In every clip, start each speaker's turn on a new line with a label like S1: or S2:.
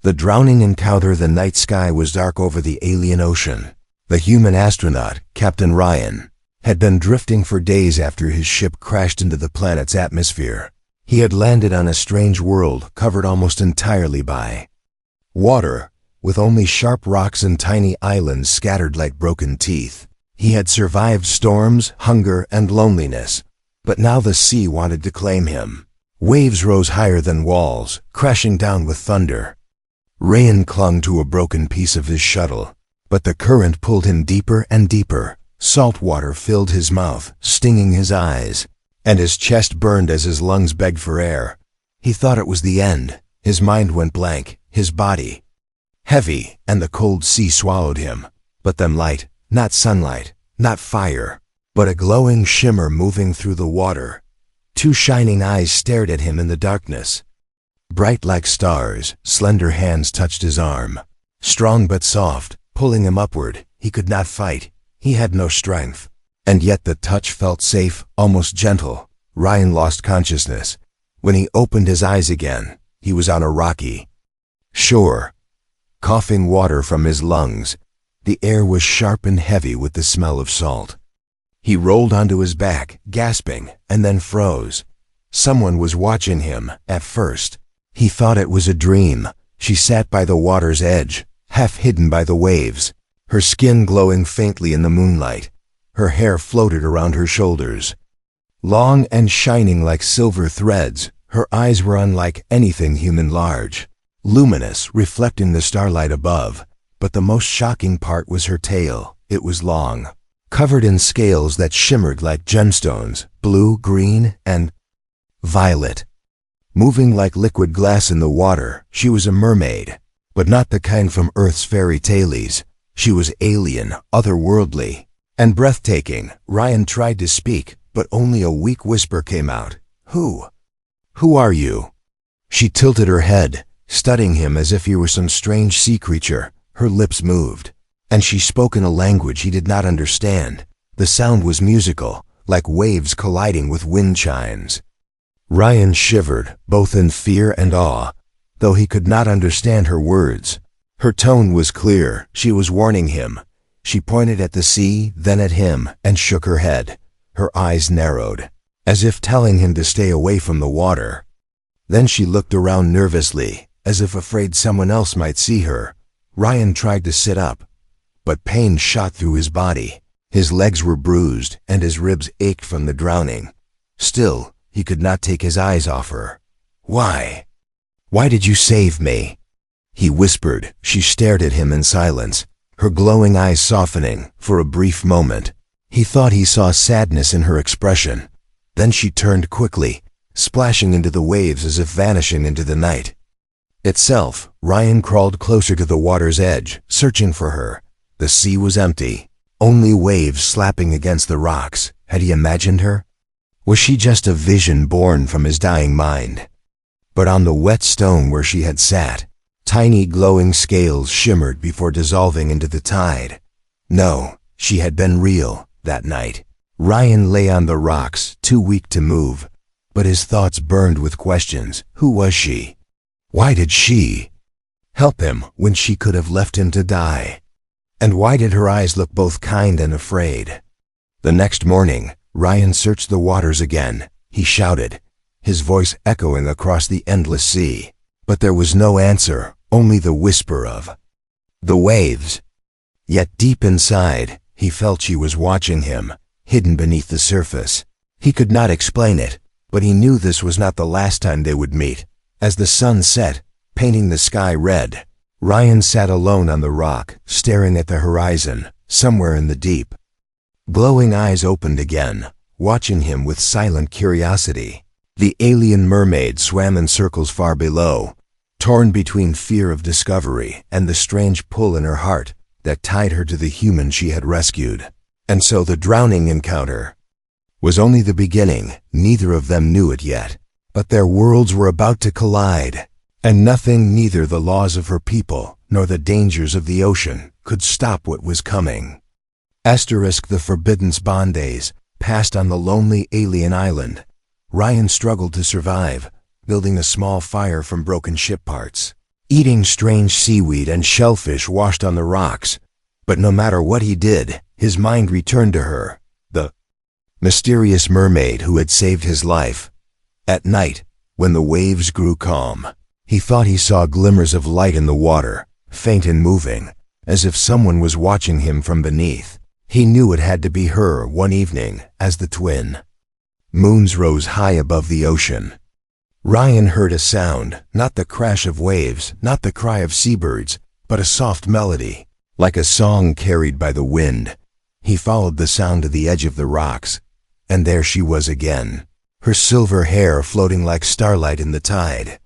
S1: The drowning encounter. The night sky was dark over the alien ocean. The human astronaut, Captain Ryan, had been drifting for days after his ship crashed into the planet's atmosphere. He had landed on a strange world covered almost entirely by water, with only sharp rocks and tiny islands scattered like broken teeth. He had survived storms, hunger, and loneliness, but now the sea wanted to claim him. Waves rose higher than walls, crashing down with thunder. Ryan clung to a broken piece of his shuttle, but the current pulled him deeper and deeper. Salt water filled his mouth, stinging his eyes, and his chest burned as his lungs begged for air. He thought it was the end. His mind went blank, his body heavy, and the cold sea swallowed him. But then light, not sunlight, not fire, but a glowing shimmer moving through the water. Two shining eyes stared at him in the darkness. Bright like stars, slender hands touched his arm, strong but soft, pulling him upward. He could not fight. He had no strength. And yet the touch felt safe, almost gentle. Ryan lost consciousness. When he opened his eyes again, he was on a rocky shore, coughing water from his lungs. The air was sharp and heavy with the smell of salt. He rolled onto his back, gasping, and then froze. Someone was watching him. At first, he thought it was a dream. She sat by the water's edge, half hidden by the waves, her skin glowing faintly in the moonlight. Her hair floated around her shoulders, long and shining like silver threads. Her eyes were unlike anything human, large, luminous, reflecting the starlight above. But the most shocking part was her tail. It was long, covered in scales that shimmered like gemstones, blue, green, and violet. Moving like liquid glass in the water, she was a mermaid, but not the kind from Earth's fairy tales. She was alien, otherworldly, and breathtaking. Ryan tried to speak, but only a weak whisper came out. Who are you?" She tilted her head, studying him as if he were some strange sea creature. Her lips moved, and she spoke in a language he did not understand. The sound was musical, like waves colliding with wind chimes. Ryan shivered, both in fear and awe, though he could not understand her words. Her tone was clear. She was warning him. She pointed at the sea, then at him, and shook her head. Her eyes narrowed, as if telling him to stay away from the water. Then she looked around nervously, as if afraid someone else might see her. Ryan tried to sit up, but pain shot through his body. His legs were bruised, and his ribs ached from the drowning. Still, he could not take his eyes off her. Why did you save me?" he whispered. She stared at him in silence, her glowing eyes softening. For a brief moment, he thought he saw sadness in her expression. Then she turned quickly, splashing into the waves as if vanishing into the night itself. Ryan crawled closer to the water's edge, searching for her. The sea was empty, only waves slapping against the rocks. Had he imagined her? Was she just a vision born from his dying mind? But on the wet stone where she had sat, tiny glowing scales shimmered before dissolving into the tide. No, she had been real that night. Ryan lay on the rocks, too weak to move, but his thoughts burned with questions. Who was she? Why did she help him when she could have left him to die? And why did her eyes look both kind and afraid? The next morning, Ryan searched the waters again. He shouted, his voice echoing across the endless sea. But there was no answer, only the whisper of the waves. Yet deep inside, he felt she was watching him, hidden beneath the surface. He could not explain it, but he knew this was not the last time they would meet. As the sun set, painting the sky red, Ryan sat alone on the rock, staring at the horizon. Somewhere in the deep, glowing eyes opened again, watching him with silent curiosity. The alien mermaid swam in circles far below, torn between fear of discovery and the strange pull in her heart that tied her to the human she had rescued. And so the drowning encounter was only the beginning. Neither of them knew it yet, but their worlds were about to collide, and nothing, neither the laws of her people nor the dangers of the ocean, could stop what was coming. The forbidden spawn days passed on the lonely alien island. Ryan struggled to survive, building a small fire from broken ship parts, eating strange seaweed and shellfish washed on the rocks. But no matter what he did, his mind returned to her, the mysterious mermaid who had saved his life. At night, when the waves grew calm, he thought he saw glimmers of light in the water, faint and moving, as if someone was watching him from beneath. He knew it had to be her one evening, as the twin moons rose high above the ocean. Ryan heard a sound, not the crash of waves, not the cry of seabirds, but a soft melody, like a song carried by the wind. He followed the sound to the edge of the rocks, and there she was again, her silver hair floating like starlight in the tide.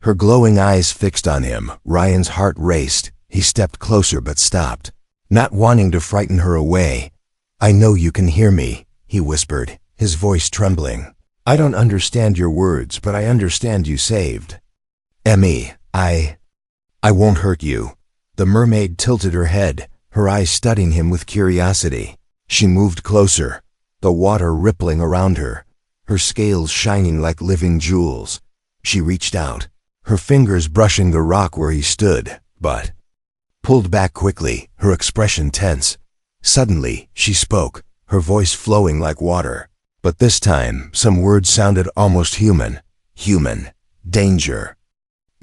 S1: Her glowing eyes fixed on him. Ryan's heart raced. He stepped closer but stopped, not wanting to frighten her away. "I know you can hear me," he whispered, his voice trembling. "I don't understand your words, but I understand you saved. Emmy, I won't hurt you." The mermaid tilted her head, her eyes studying him with curiosity. She moved closer, the water rippling around her, her scales shining like living jewels. She reached out, her fingers brushing the rock where he stood, but pulled back quickly, her expression tense. Suddenly, she spoke, her voice flowing like water. But this time, some words sounded almost human. Human. Danger.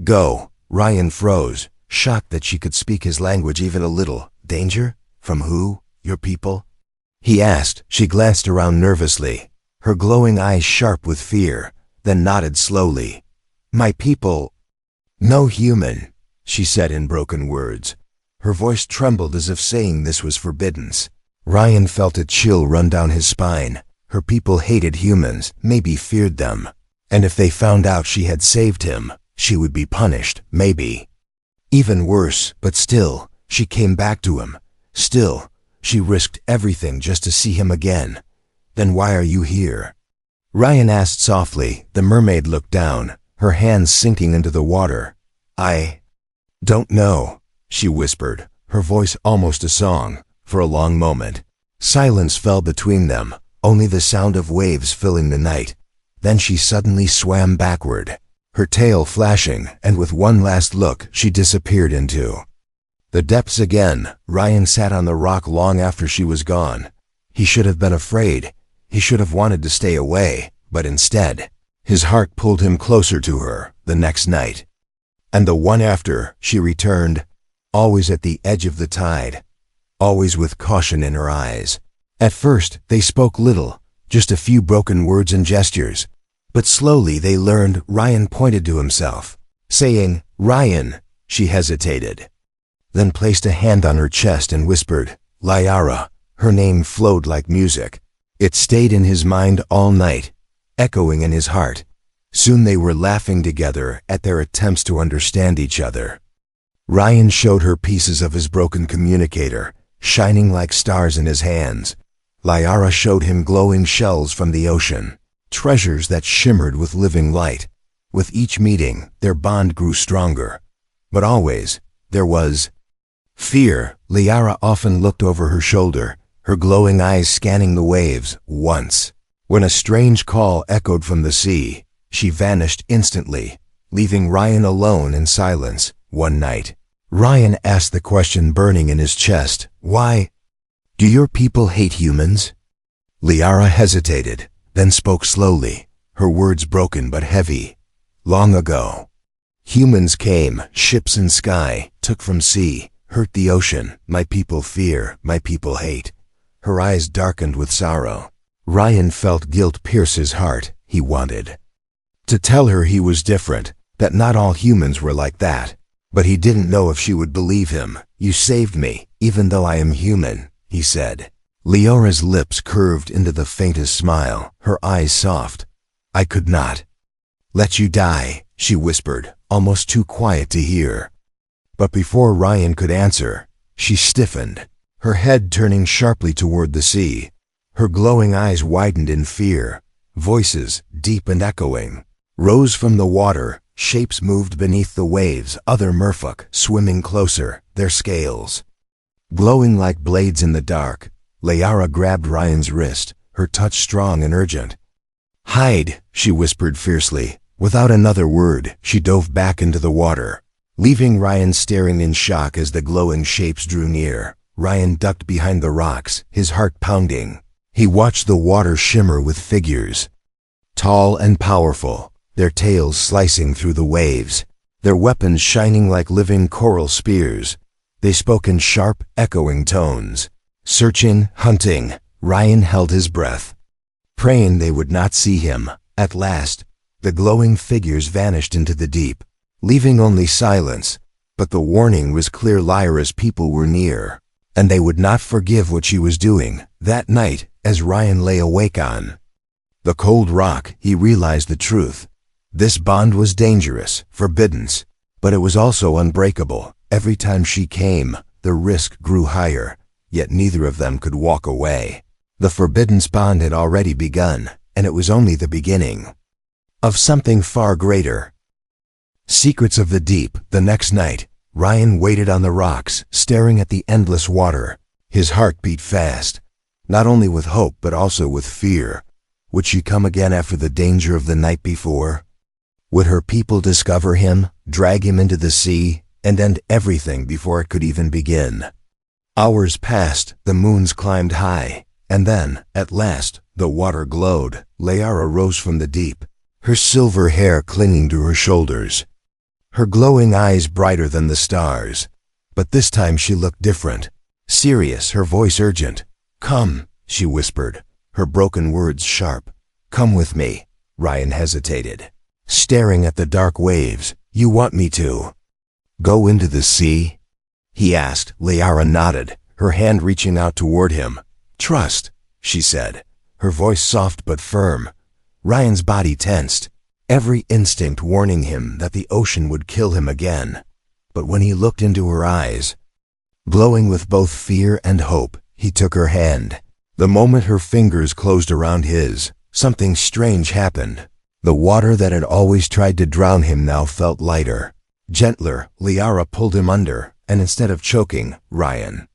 S1: "Go." Ryan froze, shocked that she could speak his language even a little. "Danger? From who? Your people?" he asked. She glanced around nervously, her glowing eyes sharp with fear, then nodded slowly. "My people." "No human," she said in broken words. Her voice trembled as if saying this was forbidden. Ryan felt a chill run down his spine. Her people hated humans, maybe feared them. And if they found out she had saved him, she would be punished, maybe. Even worse, but still, she came back to him. Still, she risked everything just to see him again. "Then why are you here?" Ryan asked softly. The mermaid looked down, her hands sinking into the water. "I don't know," she whispered, her voice almost a song. For a long moment, silence fell between them, only the sound of waves filling the night. Then she suddenly swam backward, her tail flashing, and with one last look, she disappeared into the depths again. Ryan sat on the rock long after she was gone. He should have been afraid. He should have wanted to stay away, but instead, his heart pulled him closer to her. The next night, and the one after, she returned, always at the edge of the tide, always with caution in her eyes. At first, they spoke little, just a few broken words and gestures. But slowly they learned. Ryan pointed to himself, saying, "Ryan." She hesitated, then placed a hand on her chest and whispered, "Liara." Her name flowed like music. It stayed in his mind all night, echoing in his heart. Soon they were laughing together at their attempts to understand each other. Ryan showed her pieces of his broken communicator, shining like stars in his hands. Liara showed him glowing shells from the ocean, treasures that shimmered with living light. With each meeting, their bond grew stronger. But always, there was fear. Liara often looked over her shoulder, her glowing eyes scanning the waves. Once, when a strange call echoed from the sea, she vanished instantly, leaving Ryan alone in silence. One night, Ryan asked the question burning in his chest, "Why do your people hate humans?" Liara hesitated, then spoke slowly, her words broken but heavy. "Long ago, humans came, ships and sky, took from sea, hurt the ocean. My people fear, my people hate." Her eyes darkened with sorrow. Ryan felt guilt pierce his heart. He wanted to tell her he was different, that not all humans were like that. But he didn't know if she would believe him. "You saved me, even though I am human," he said. Liara's lips curved into the faintest smile, her eyes soft. "I could not let you die," she whispered, almost too quiet to hear. But before Ryan could answer, she stiffened, her head turning sharply toward the sea. Her glowing eyes widened in fear. Voices, deep and echoing, rose from the water. Shapes moved beneath the waves, other merfolk swimming closer, their scales glowing like blades in the dark. Liara grabbed Ryan's wrist, her touch strong and urgent. "Hide," she whispered fiercely. Without another word, she dove back into the water. Leaving Ryan staring in shock as the glowing shapes drew near, Ryan ducked behind the rocks, his heart pounding. He watched the water shimmer with figures. Tall and powerful, their tails slicing through the waves, their weapons shining like living coral spears. They spoke in sharp, echoing tones. Searching, hunting, Ryan held his breath, praying they would not see him. At last, the glowing figures vanished into the deep, leaving only silence, but the warning was clear. Lyra's people were near, and they would not forgive what she was doing. That night, as Ryan lay awake on the cold rock, he realized the truth. This bond was dangerous, forbidden, but it was also unbreakable. Every time she came, the risk grew higher, yet neither of them could walk away. The forbidden bond had already begun, and it was only the beginning of something far greater. Secrets of the Deep. The next night, Ryan waited on the rocks, staring at the endless water. His heart beat fast, not only with hope but also with fear. Would she come again after the danger of the night before? Would her people discover him, drag him into the sea, and end everything before it could even begin? Hours passed, the moons climbed high, and then, at last, the water glowed. Lyra rose from the deep, her silver hair clinging to her shoulders, her glowing eyes brighter than the stars. But this time she looked different, serious, her voice urgent. "Come," she whispered, her broken words sharp. "Come with me." Ryan hesitated, staring at the dark waves. "You want me to go into the sea?" he asked. Lyra nodded, her hand reaching out toward him. "Trust," she said, her voice soft but firm. Ryan's body tensed, every instinct warning him that the ocean would kill him again. But when he looked into her eyes, glowing with both fear and hope, he took her hand. The moment her fingers closed around his, something strange happened. The water that had always tried to drown him now felt lighter, gentler. Lyra pulled him under, and instead of choking, Ryan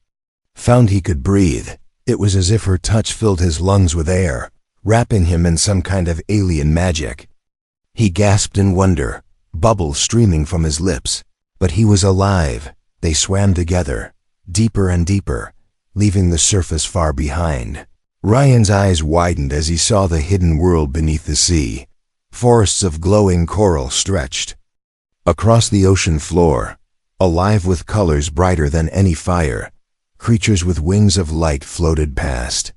S1: found he could breathe. It was as if her touch filled his lungs with air, wrapping him in some kind of alien magic. He gasped in wonder, bubbles streaming from his lips. But he was alive. They swam together, deeper and deeper, leaving the surface far behind. Ryan's eyes widened as he saw the hidden world beneath the sea. Forests of glowing coral stretched across the ocean floor, alive with colors brighter than any fire. Creatures with wings of light floated past,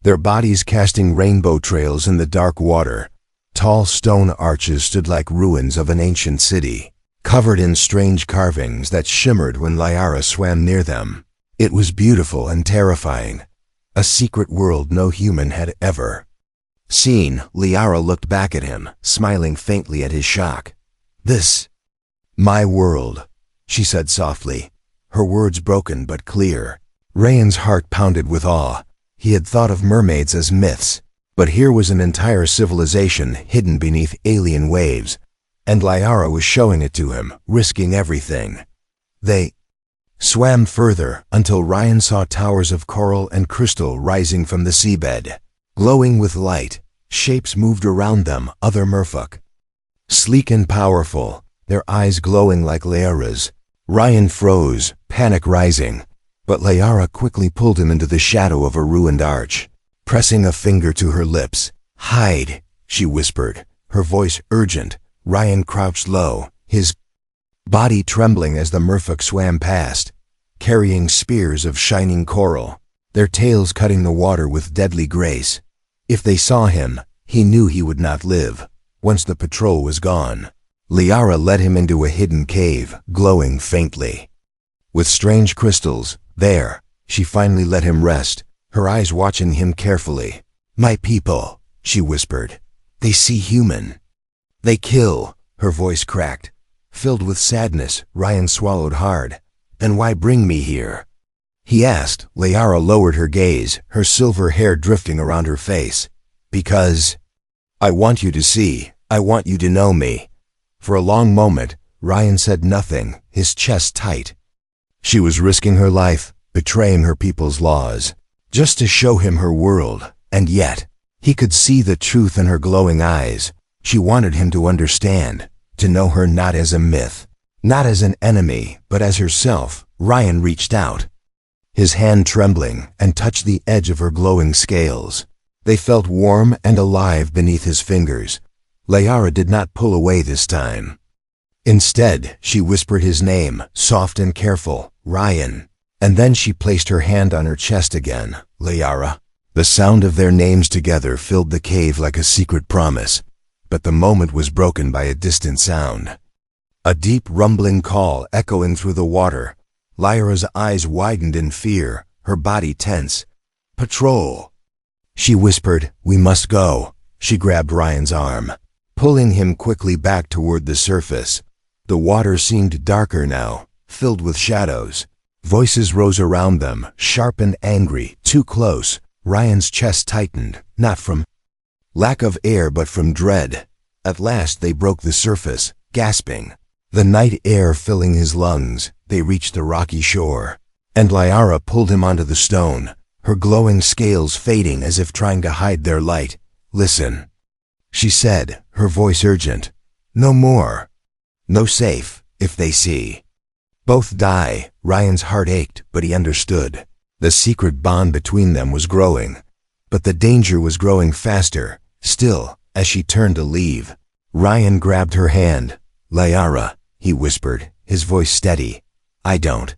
S1: their bodies casting rainbow trails in the dark water. Tall stone arches stood like ruins of an ancient city, covered in strange carvings that shimmered when Lyra swam near them. It was beautiful and terrifying, a secret world no human had ever seen. Lyra looked back at him, smiling faintly at his shock. "This, my world," she said softly, her words broken but clear. Ryan's heart pounded with awe. He had thought of mermaids as myths, but here was an entire civilization hidden beneath alien waves, and Lyra was showing it to him, risking everything. They swam further until Ryan saw towers of coral and crystal rising from the seabed, glowing with light. Shapes moved around them, other merfolk, sleek and powerful, their eyes glowing like Lyra's. Ryan froze, panic rising, but Lyra quickly pulled him into the shadow of a ruined arch, pressing a finger to her lips. "Hide," she whispered, her voice urgent. Ryan crouched low, his body trembling as the merfolk swam past, carrying spears of shining coral, their tails cutting the water with deadly grace. If they saw him, he knew he would not live. Once the patrol was gone, Lyra led him into a hidden cave, glowing faintly with strange crystals. There, she finally let him rest, her eyes watching him carefully. "My people," she whispered. "They see human. They kill." Her voice cracked, filled with sadness. Ryan swallowed hard. "Then why bring me here?" he asked. Lyra lowered her gaze, her silver hair drifting around her face. "Because I want you to see. I want you to know me." For a long moment, Ryan said nothing, his chest tight. She was risking her life, betraying her people's laws, just to show him her world, and yet, he could see the truth in her glowing eyes. She wanted him to understand, to know her not as a myth, Not as an enemy, but as herself, Ryan reached out, his hand trembling, and touched the edge of her glowing scales. They felt warm and alive beneath his fingers. Liara did not pull away this time. Instead, she whispered his name, soft and careful, Ryan. And then she placed her hand on her chest again, Liara. The sound of their names together filled the cave like a secret promise, but the moment was broken by a distant sound. A deep rumbling call echoing through the water. Liara's eyes widened in fear, her body tense. Patrol! She whispered, we must go. She grabbed Ryan's arm, pulling him quickly back toward the surface. The water seemed darker now, filled with shadows. Voices rose around them, sharp and angry, too close. Ryan's chest tightened, not from lack of air but from dread. At last they broke the surface, gasping, the night air filling his lungs. They reached the rocky shore, and Liara pulled him onto the stone, her glowing scales fading as if trying to hide their light. Listen, she said, her voice urgent. No more. No safe, if they see. Both die. Ryan's heart ached, but he understood. The secret bond between them was growing, but the danger was growing faster. Still, as she turned to leave, Ryan grabbed her hand. Liara, he whispered, his voice steady. I don't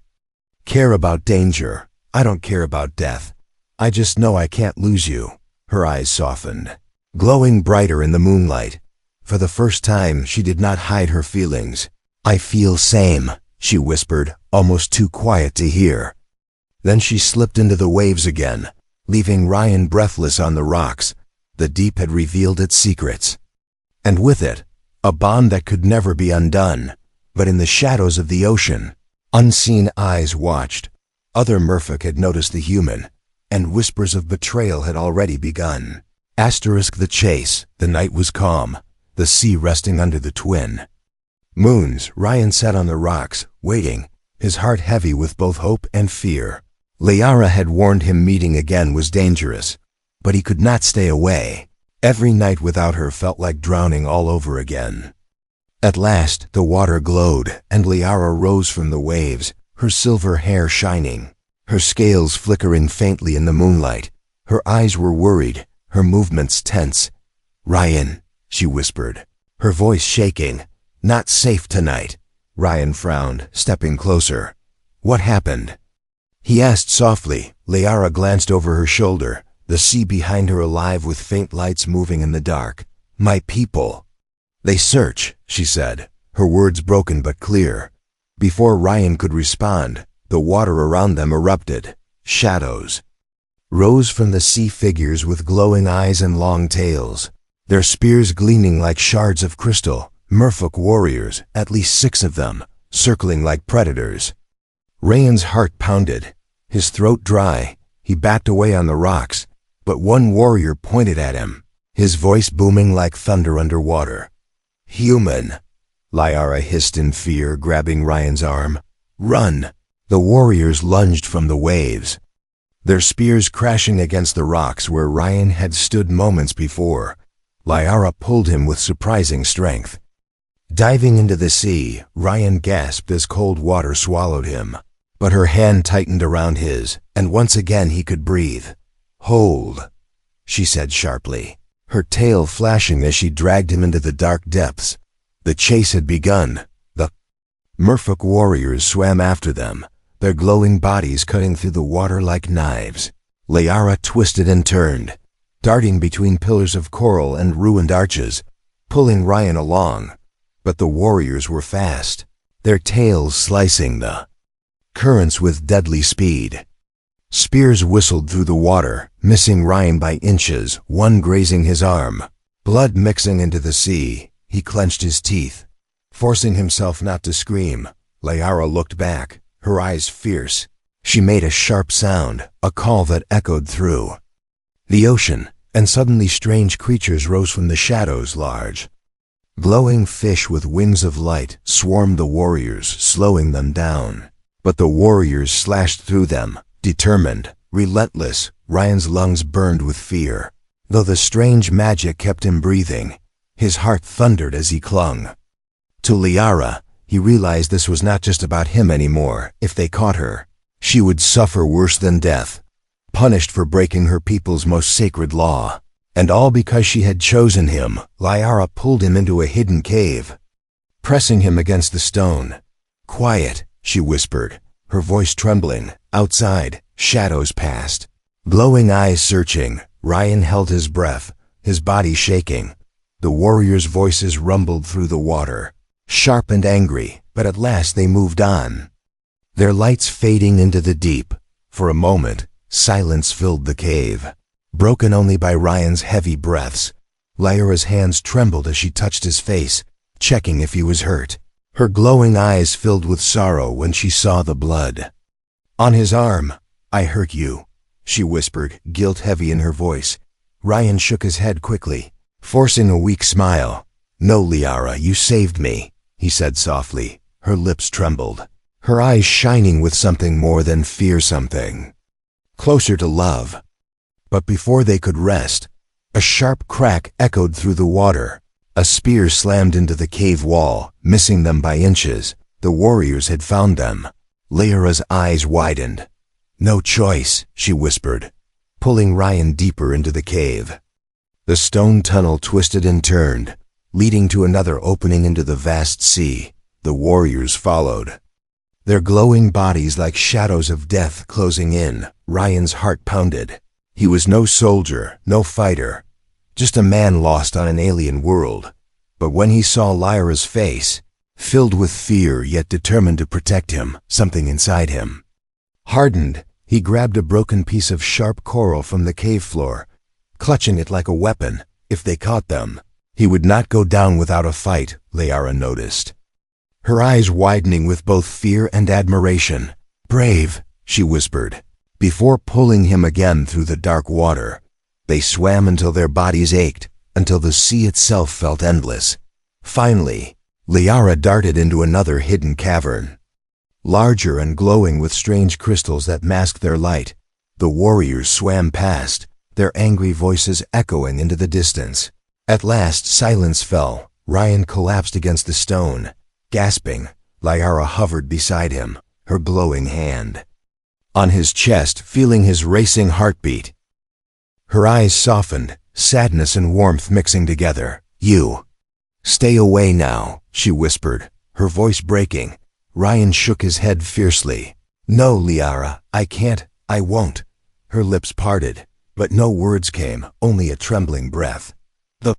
S1: care about danger. I don't care about death. I just know I can't lose you. Her eyes softened, glowing brighter in the moonlight. For the first time, she did not hide her feelings. I feel same, she whispered, almost too quiet to hear. Then she slipped into the waves again, leaving Ryan breathless on the rocks. The deep had revealed its secrets, and with it, a bond that could never be undone. But in the shadows of the ocean, unseen eyes watched. Other merfolk had noticed the human, and whispers of betrayal had already begun. The chase. The night was calm, the sea resting under the twin moons. Ryan sat on the rocks, waiting, his heart heavy with both hope and fear. Liara had warned him meeting again was dangerous, but he could not stay away. Every night without her felt like drowning all over again. At last, the water glowed, and Liara rose from the waves, her silver hair shining, her scales flickering faintly in the moonlight. Her eyes were worried, her movements tense. Ryan, she whispered, her voice shaking. Not safe tonight. Ryan frowned, stepping closer. What happened? He asked softly. Liara glanced over her shoulder, the sea behind her alive with faint lights moving in the dark. My people. They search, she said, her words broken but clear. Before Ryan could respond, the water around them erupted. Shadows rose from the sea, figures with glowing eyes and long tails, their spears gleaming like shards of crystal. Merfolk warriors, at least 6 of them, circling like predators. Ryan's heart pounded, his throat dry. He backed away on the rocks, but one warrior pointed at him, his voice booming like thunder underwater. Human, Liara hissed in fear, grabbing Ryan's arm. Run! The warriors lunged from the waves, their spears crashing against the rocks where Ryan had stood moments before. Liara pulled him with surprising strength. Diving into the sea, Ryan gasped as cold water swallowed him. But her hand tightened around his, and once again he could breathe. Hold, she said sharply, her tail flashing as she dragged him into the dark depths. The chase had begun. The merfolk warriors swam after them, their glowing bodies cutting through the water like knives. Liara twisted and turned, darting between pillars of coral and ruined arches, pulling Ryan along. But the warriors were fast, their tails slicing the currents with deadly speed. Spears whistled through the water, missing Ryan by inches, one grazing his arm. Blood mixing into the sea, he clenched his teeth, forcing himself not to scream. Liara looked back, her eyes fierce. She made a sharp sound, a call that echoed through the ocean, and suddenly strange creatures rose from the shadows. Large, glowing fish with wings of light swarmed the warriors, slowing them down. But the warriors slashed through them, determined, relentless. Ryan's lungs burned with fear. Though the strange magic kept him breathing, his heart thundered as he clung to Liara, He realized this was not just about him anymore. If they caught her, she would suffer worse than death, punished for breaking her people's most sacred law. And all because she had chosen him. Liara pulled him into a hidden cave, pressing him against the stone. "Quiet," she whispered, her voice trembling. Outside, shadows passed, glowing eyes searching. Ryan held his breath, his body shaking. The warriors' voices rumbled through the water, sharp and angry, but at last they moved on, their lights fading into the deep. For a moment, silence filled the cave, broken only by Ryan's heavy breaths. Lyra's hands trembled as she touched his face, checking if he was hurt. Her glowing eyes filled with sorrow when she saw the blood on his arm. "I hurt you," she whispered, guilt heavy in her voice. Ryan shook his head quickly, forcing a weak smile. "No, Liara, you saved me," he said softly. Her lips trembled, her eyes shining with something more than fear, something closer to love. But before they could rest, a sharp crack echoed through the water. A spear slammed into the cave wall, missing them by inches. The warriors had found them. Lyra's eyes widened. "No choice," she whispered, pulling Ryan deeper into the cave. The stone tunnel twisted and turned, leading to another opening into the vast sea. The warriors followed, their glowing bodies like shadows of death closing in. Ryan's heart pounded. He was no soldier, no fighter, just a man lost on an alien world. But when he saw Lyra's face, filled with fear yet determined to protect him, something inside him hardened. He grabbed a broken piece of sharp coral from the cave floor, clutching it like a weapon. If they caught them, he would not go down without a fight, Lyra noticed, her eyes widening with both fear and admiration. "Brave," she whispered, before pulling him again through the dark water. They swam until their bodies ached, until the sea itself felt endless. Finally, Lyra darted into another hidden cavern, larger and glowing with strange crystals that masked their light. The warriors swam past, their angry voices echoing into the distance. At last, silence fell. Ryan collapsed against the stone, gasping. Lyra hovered beside him, her glowing hand on his chest, feeling his racing heartbeat. Her eyes softened, sadness and warmth mixing together. "You stay away now," she whispered, her voice breaking. Ryan shook his head fiercely. "No, Lyra, I can't, I won't." Her lips parted, but no words came, only a trembling breath. The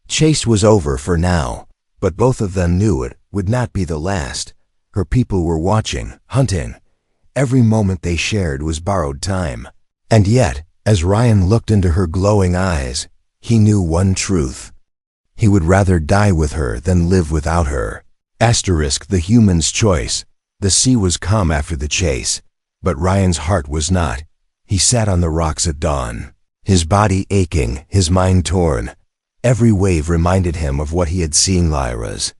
S1: chase was over for now, but both of them knew it would not be the last. Her people were watching, hunting. Every moment they shared was borrowed time. And yet, as Ryan looked into her glowing eyes, he knew one truth. He would rather die with her than live without her. The human's choice. The sea was calm after the chase, but Ryan's heart was not. He sat on the rocks at dawn, his body aching, his mind torn. Every wave reminded him of what he had seen. Lyra's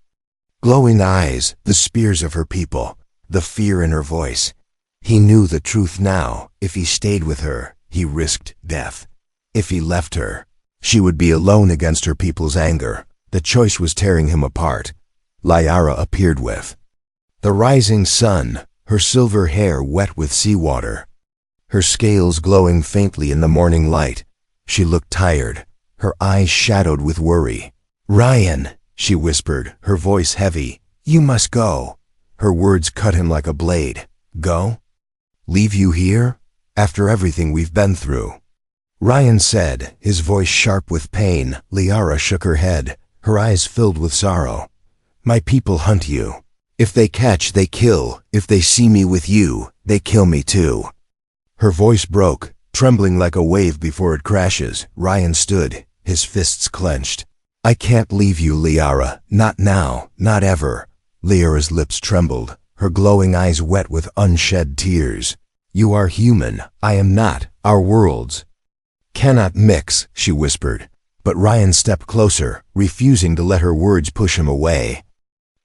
S1: glowing eyes, the spears of her people, the fear in her voice. He knew the truth now. If he stayed with her, he risked death. If he left her, she would be alone against her people's anger. The choice was tearing him apart. Lyra appeared with the rising sun, her silver hair wet with seawater, her scales glowing faintly in the morning light. She looked tired, her eyes shadowed with worry. "Ryan," she whispered, her voice heavy, "you must go." Her words cut him like a blade. "Go? Leave you here? After everything we've been through?" Ryan said, his voice sharp with pain. Lyra shook her head, her eyes filled with sorrow. "My people hunt you. If they catch, they kill. If they see me with you, they kill me too." Her voice broke, trembling like a wave before it crashes. Ryan stood, his fists clenched. "I can't leave you, Lyra. Not now, not ever." Lyra's lips trembled, her glowing eyes wet with unshed tears. "You are human, I am not. Our worlds cannot mix," she whispered. But Ryan stepped closer, refusing to let her words push him away.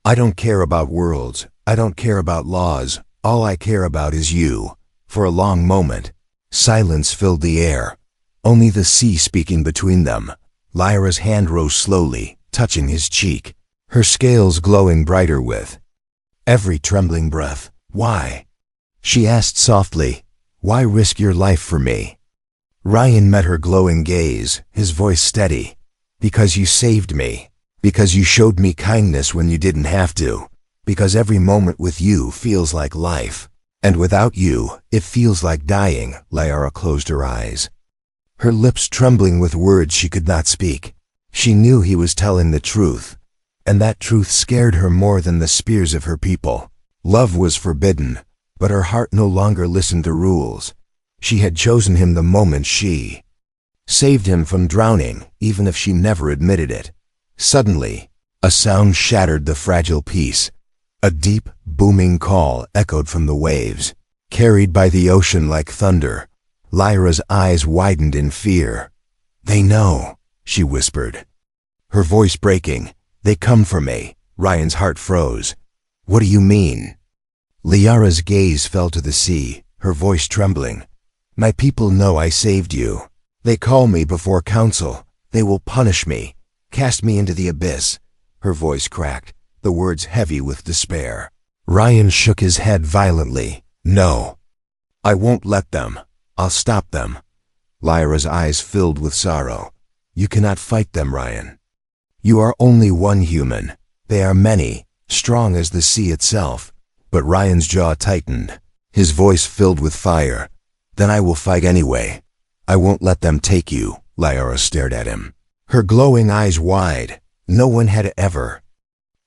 S1: "I don't care about worlds. I don't care about laws. All I care about is you." For a long moment, silence filled the air, only the sea speaking between them. Lyra's hand rose slowly, touching his cheek, her scales glowing brighter with every trembling breath. Why? She asked softly, why risk your life for me? Ryan met her glowing gaze, his voice steady. Because you saved me. Because you showed me kindness when you didn't have to. Because every moment with you feels like life. And without you, it feels like dying. Liara closed her eyes, her lips trembling with words she could not speak. She knew he was telling the truth, and that truth scared her more than the spears of her people. Love was forbidden, but her heart no longer listened to rules. She had chosen him the moment she saved him from drowning, even if she never admitted it. Suddenly, a sound shattered the fragile peace. A deep, booming call echoed from the waves, carried by the ocean like thunder. Lyra's eyes widened in fear. They know, she whispered, her voice breaking. They come for me. Ryan's heart froze. What do you mean? Liara's gaze fell to the sea, her voice trembling. My people know I saved you. They call me before council. They will punish me, cast me into the abyss. Her voice cracked, the words heavy with despair. Ryan shook his head violently. No. I won't let them. I'll stop them. Lyra's eyes filled with sorrow. You cannot fight them, Ryan. You are only one human. They are many, strong as the sea itself. But Ryan's jaw tightened, his voice filled with fire. Then I will fight anyway. I won't let them take you. Lyra stared at him, her glowing eyes wide. No one had ever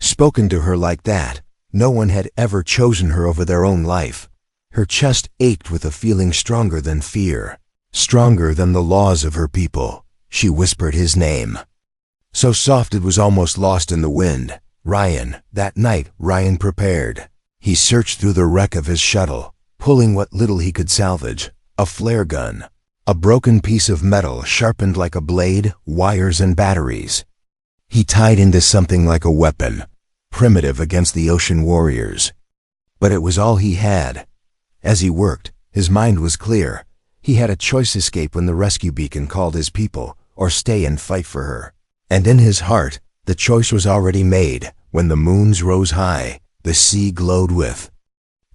S1: spoken to her like that. No one had ever chosen her over their own life. Her chest ached with a feeling stronger than fear, stronger than the laws of her people. She whispered his name, so soft it was almost lost in the wind. Ryan. That night, Ryan prepared. He searched through the wreck of his shuttle, pulling what little he could salvage. A flare gun, a broken piece of metal sharpened like a blade, wires and batteries. He tied into something like a weapon, primitive against the ocean warriors. But it was all he had. As he worked, his mind was clear. He had a choice: escape when the rescue beacon called his people, or stay and fight for her. And in his heart, the choice was already made. When the moons rose high, the sea glowed with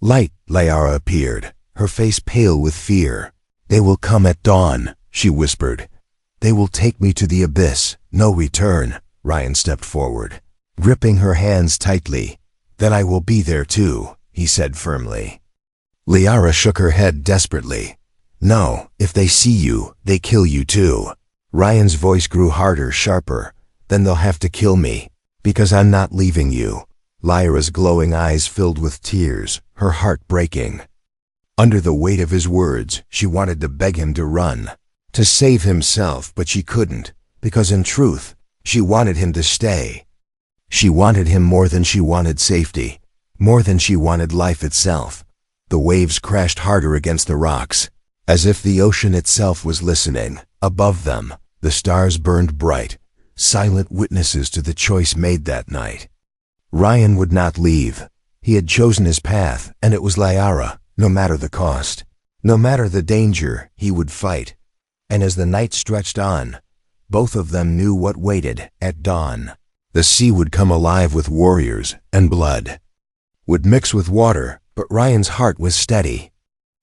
S1: light. Liara appeared, her face pale with fear. They will come at dawn, she whispered. They will take me to the abyss, no return. Ryan stepped forward, gripping her hands tightly. Then I will be there too, he said firmly. Liara shook her head desperately. No, if they see you, they kill you too. Ryan's voice grew harder, sharper. Then they'll have to kill me, because I'm not leaving you. Lyra's glowing eyes filled with tears, her heart breaking. Under the weight of his words, she wanted to beg him to run, to save himself, but she couldn't, because in truth, she wanted him to stay. She wanted him more than she wanted safety, more than she wanted life itself. The waves crashed harder against the rocks, as if the ocean itself was listening. Above them, the stars burned bright, silent witnesses to the choice made that night. Ryan would not leave. He had chosen his path, and it was Liara. No matter the cost, no matter the danger, he would fight. And as the night stretched on, both of them knew what waited. At dawn, the sea would come alive with warriors, and blood would mix with water, but Ryan's heart was steady.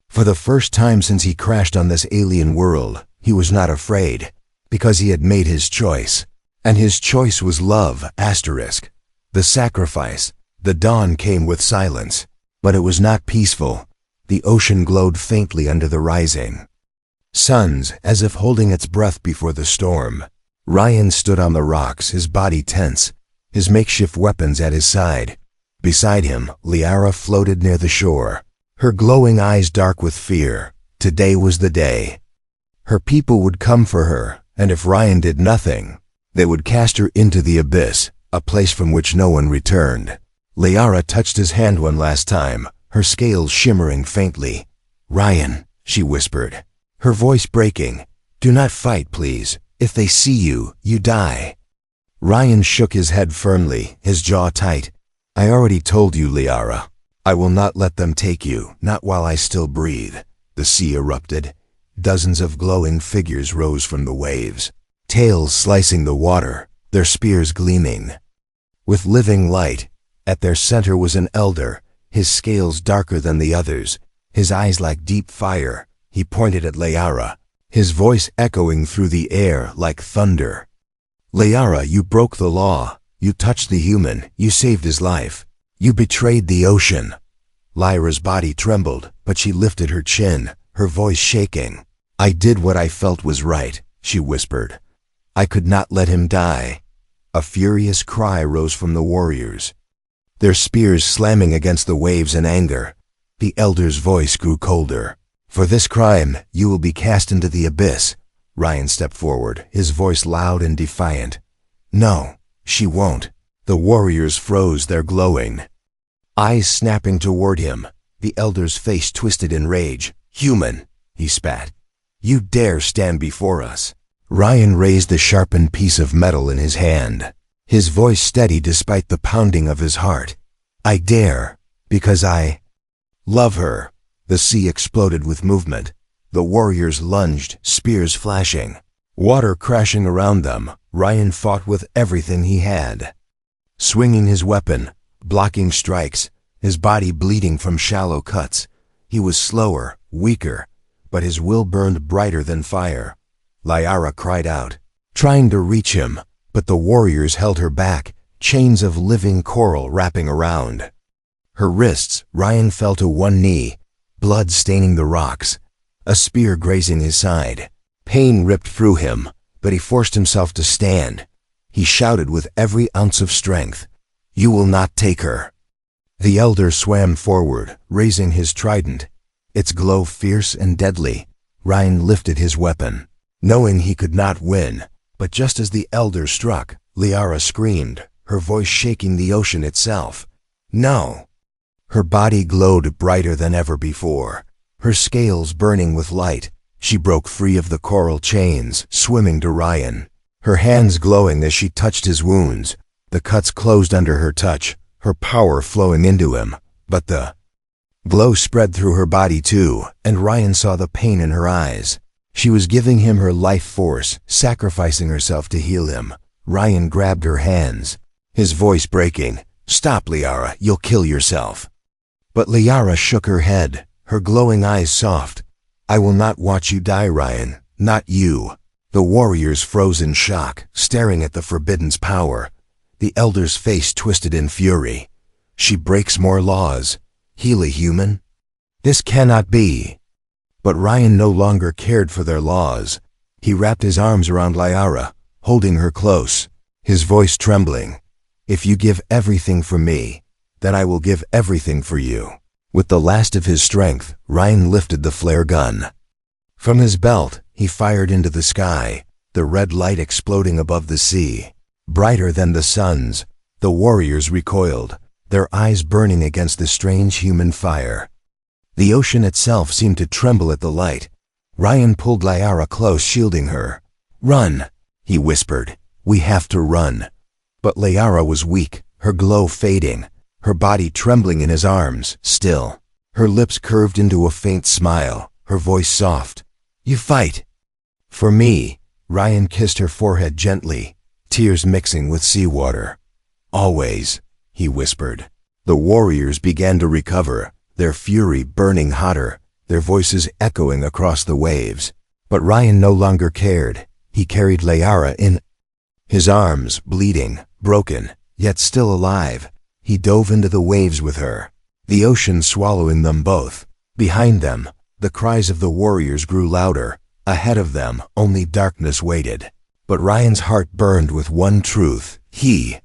S1: For the first time since he crashed on this alien world, he was not afraid, because he had made his choice. And his choice was love. The sacrifice. The dawn came with silence, but it was not peaceful. The ocean glowed faintly under the rising suns, as if holding its breath before the storm. Ryan stood on the rocks, his body tense, his makeshift weapons at his side. Beside him, Liara floated near the shore, her glowing eyes dark with fear. Today was the day. Her people would come for her, and if Ryan did nothing, they would cast her into the abyss, a place from which no one returned. Liara touched his hand one last time, her scales shimmering faintly. Ryan, she whispered, her voice breaking. Do not fight, please. If they see you, you die. Ryan shook his head firmly, his jaw tight. I already told you, Liara. I will not let them take you, not while I still breathe. The sea erupted. Dozens of glowing figures rose from the waves, tails slicing the water, their spears gleaming with living light. At their center was an elder, his scales darker than the others, his eyes like deep fire. He pointed at Liara, his voice echoing through the air like thunder. Liara, you broke the law. You touched the human. You saved his life. You betrayed the ocean. Lyra's body trembled, but she lifted her chin, her voice shaking. I did what I felt was right, she whispered. I could not let him die. A furious cry rose from the warriors, their spears slamming against the waves in anger. The elder's voice grew colder. For this crime, you will be cast into the abyss. Ryan stepped forward, his voice loud and defiant. No, she won't. The warriors froze, their glowing eyes snapping toward him. The elder's face twisted in rage. Human, he spat. You dare stand before us? Ryan raised a sharpened piece of metal in his hand, his voice steady despite the pounding of his heart. I dare, because I love her. The sea exploded with movement. The warriors lunged, spears flashing, water crashing around them. Ryan fought with everything he had, swinging his weapon, blocking strikes, his body bleeding from shallow cuts. He was slower, weaker, but his will burned brighter than fire. Liara cried out, trying to reach him, but the warriors held her back, chains of living coral wrapping around her wrists. Ryan fell to one knee, blood staining the rocks, a spear grazing his side. Pain ripped through him, but he forced himself to stand. He shouted with every ounce of strength, You will not take her. The elder swam forward, raising his trident, its glow fierce and deadly. Ryan lifted his weapon, knowing he could not win, but just as the elder struck, Liara screamed, her voice shaking the ocean itself. No! Her body glowed brighter than ever before, her scales burning with light. She broke free of the coral chains, swimming to Ryan, her hands glowing as she touched his wounds. The cuts closed under her touch, her power flowing into him, but the glow spread through her body too, and Ryan saw the pain in her eyes. She was giving him her life force, sacrificing herself to heal him. Ryan grabbed her hands, his voice breaking. Stop, Liara, you'll kill yourself. But Liara shook her head, her glowing eyes soft. I will not watch you die, Ryan, not you. The warriors froze in shock, staring at the Forbidden's power. The elder's face twisted in fury. She breaks more laws. Heal a human? This cannot be. But Ryan no longer cared for their laws. He wrapped his arms around Liara, holding her close, his voice trembling. If you give everything for me, then I will give everything for you. With the last of his strength, Ryan lifted the flare gun. From his belt, he fired into the sky, the red light exploding above the sea. Brighter than the sun's, the warriors recoiled, their eyes burning against the strange human fire. The ocean itself seemed to tremble at the light. Ryan pulled Liara close, shielding her. Run, he whispered. We have to run. But Liara was weak, her glow fading, her body trembling in his arms, still. Her lips curved into a faint smile, her voice soft. You fight. For me. Ryan kissed her forehead gently, tears mixing with seawater. Always, he whispered. The warriors began to recover, their fury burning hotter, their voices echoing across the waves. But Ryan no longer cared. He carried Liara in his arms, bleeding, broken, yet still alive. He dove into the waves with her, the ocean swallowing them both. Behind them, the cries of the warriors grew louder. Ahead of them, only darkness waited. But Ryan's heart burned with one truth. He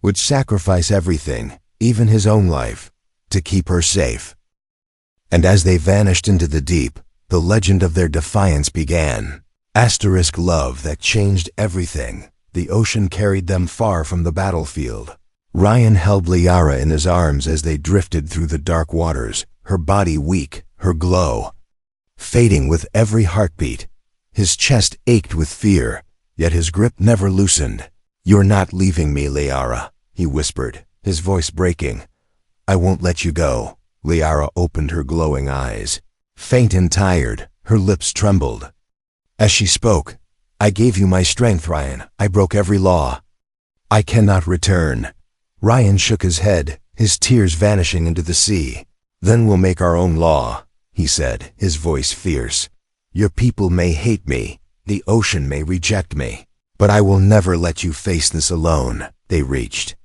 S1: would sacrifice everything, even his own life, to keep her safe. And as they vanished into the deep, the legend of their defiance began. Asterisk love that changed everything. The ocean carried them far from the battlefield. Ryan held Liara in his arms as they drifted through the dark waters, her body weak, her glow fading with every heartbeat. His chest ached with fear, yet his grip never loosened. You're not leaving me, Liara, he whispered, his voice breaking. I won't let you go. Liara opened her glowing eyes. Faint and tired, her lips trembled. As she spoke, I gave you my strength, Ryan. I broke every law. I cannot return. Ryan shook his head, his tears vanishing into the sea. "Then we'll make our own law," he said, his voice fierce. "Your people may hate me, the ocean may reject me, but I will never let you face this alone." They reached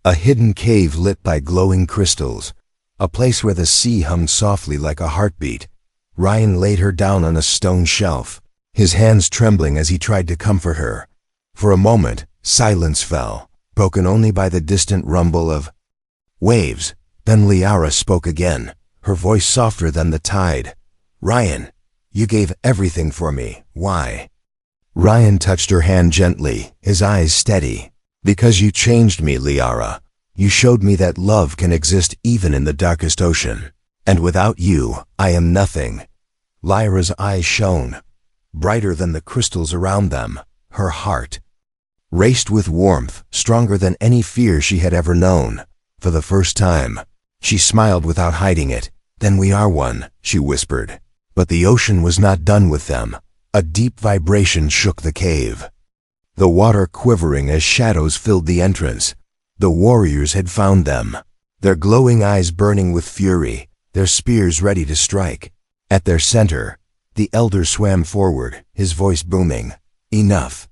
S1: a hidden cave lit by glowing crystals, a place where the sea hummed softly like a heartbeat. Ryan laid her down on a stone shelf, his hands trembling as he tried to comfort her. For a moment, silence fell, broken only by the distant rumble of waves. Then Liara spoke again, her voice softer than the tide. "Ryan, you gave everything for me. Why?" Ryan touched her hand gently, his eyes steady. "Because you changed me, Liara. You showed me that love can exist even in the darkest ocean. And without you, I am nothing." Lyra's eyes shone, brighter than the crystals around them. Her heart raced with warmth, stronger than any fear she had ever known. For the first time, she smiled without hiding it. "Then we are one," she whispered. But the ocean was not done with them. A deep vibration shook the cave, the water quivering as shadows filled the entrance. The warriors had found them, their glowing eyes burning with fury, their spears ready to strike. At their center, the elder swam forward, his voice booming. "Enough.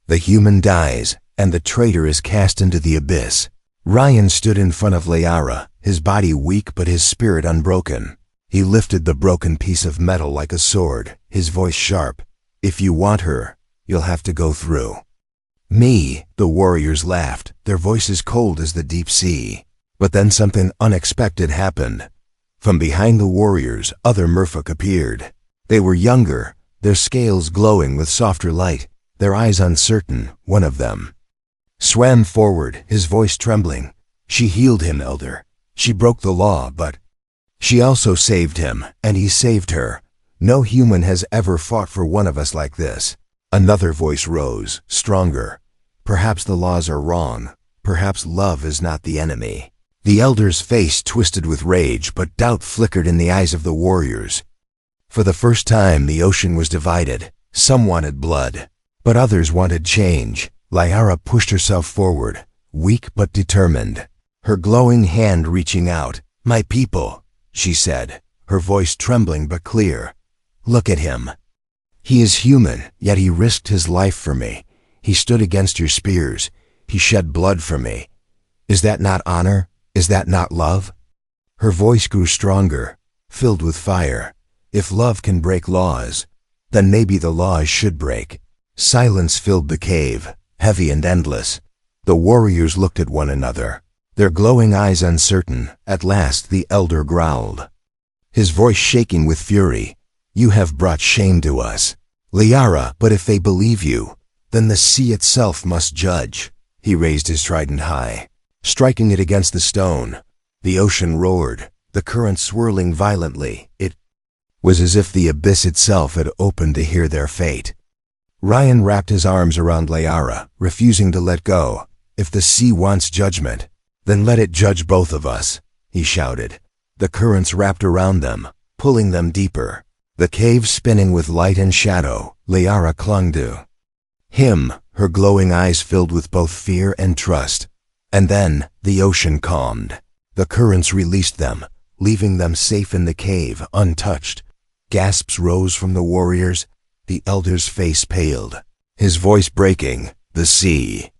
S1: The human dies, and the traitor is cast into the abyss." Ryan stood in front of Liara, his body weak but his spirit unbroken. He lifted the broken piece of metal like a sword, his voice sharp. "If you want her, you'll have to go through me." The warriors laughed, their voices cold as the deep sea. But then something unexpected happened. From behind the warriors, other merfolk appeared. They were younger, their scales glowing with softer light, their eyes uncertain. One of them swam forward, his voice trembling. "She healed him, Elder. She broke the law, but she also saved him, and he saved her. No human has ever fought for one of us like this." Another voice rose, stronger. "Perhaps the laws are wrong. Perhaps love is not the enemy." The elder's face twisted with rage, but doubt flickered in the eyes of the warriors. For the first time, the ocean was divided. Some wanted blood, but others wanted change. Liara pushed herself forward, weak but determined, her glowing hand reaching out. "My people," she said, her voice trembling but clear. "Look at him. He is human, yet he risked his life for me. He stood against your spears. He shed blood for me. Is that not honor? Is that not love?" Her voice grew stronger, filled with fire. "If love can break laws, then maybe the laws should break." Silence filled the cave, heavy and endless. The warriors looked at one another, their glowing eyes uncertain. At last the elder growled, his voice shaking with fury. "You have brought shame to us, Liara, but if they believe you, then the sea itself must judge." He raised his trident high, striking it against the stone. The ocean roared, the current swirling violently. It was as if the abyss itself had opened to hear their fate. Ryan wrapped his arms around Liara, refusing to let go. "If the sea wants judgment, then let it judge both of us," he shouted. The currents wrapped around them, pulling them deeper. The cave spinning with light and shadow. Liara clung to him, her glowing eyes filled with both fear and trust. And then, the ocean calmed. The currents released them, leaving them safe in the cave, untouched. Gasps rose from the warriors. The elder's face paled, his voice breaking. "The sea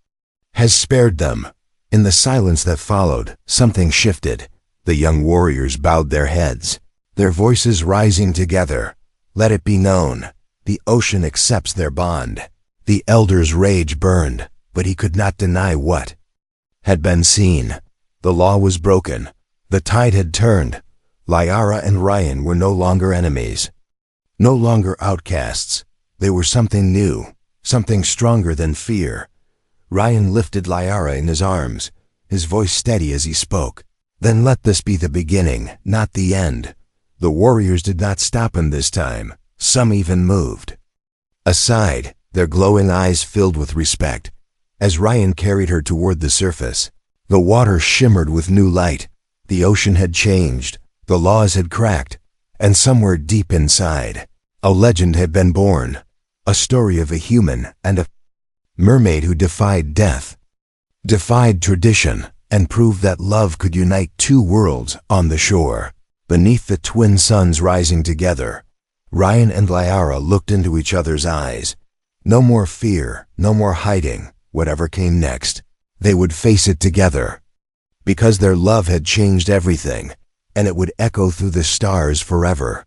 S1: has spared them." In the silence that followed, something shifted. The young warriors bowed their heads, their voices rising together. "Let it be known, the ocean accepts their bond." The elder's rage burned, but he could not deny what had been seen. The law was broken. The tide had turned. Liara and Ryan were no longer enemies, no longer outcasts. They were something new, something stronger than fear. Ryan lifted Liara in his arms, his voice steady as he spoke. "Then let this be the beginning, not the end." The warriors did not stop him this time. Some even moved aside, their glowing eyes filled with respect. As Ryan carried her toward the surface, the water shimmered with new light. The ocean had changed, the laws had cracked, and somewhere deep inside, a legend had been born. A story of a human and a mermaid who defied death, defied tradition, and proved that love could unite two worlds on the shore. Beneath the twin suns rising together, Ryan and Liara looked into each other's eyes. No more fear, no more hiding. Whatever came next, they would face it together. Because their love had changed everything, and it would echo through the stars forever.